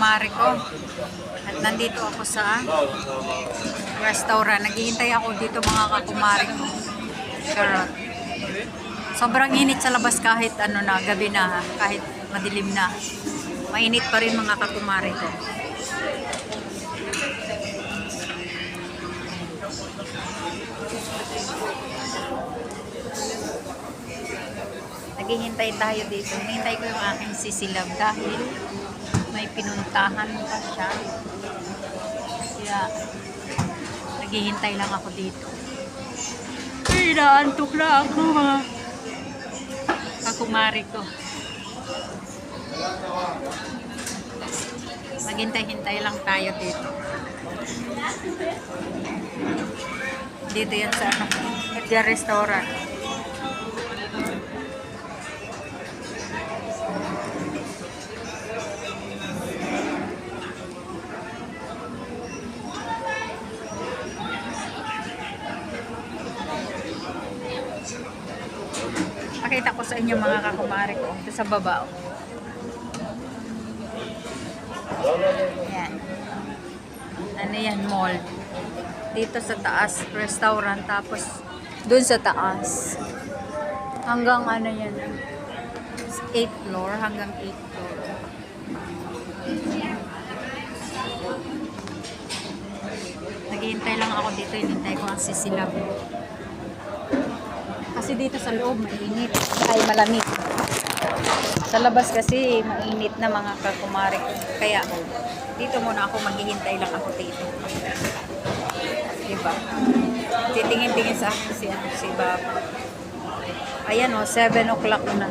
kumare ko. At nandito ako sa restaurant. Naghihintay ako dito mga kakumare ko. Charot. Sobrang init sa labas kahit ano na, gabi na, kahit madilim na. Mainit pa rin mga kakumare ko. Naghihintay tayo dito. Hinihintay ko yung aking sisilab dahil may pinuntahan pa siya. Kaya naghihintay lang ako dito. Ay, naantok na ako mga kakumari ko. Maghintay-hintay lang tayo dito. Dito yan sa Edgar Restaurant. Pakita ko sa inyo mga kakumari ko. Ito sa baba. Ayan. Ano yan? Mall. Dito sa taas, restaurant. Tapos, dun sa taas. Hanggang ano yan? 8th floor. Hanggang 8th floor. Naghihintay lang ako dito. Hinintay ko ang sisilab. Kasi dito sa loob mainit. Ay, malamig. Sa labas kasi mainit na mga kakumari. Kaya dito muna ako maghihintay lang ako dito. Diba? Titingin-tingin sa akin si Baba. Ayan o, 7 o'clock na.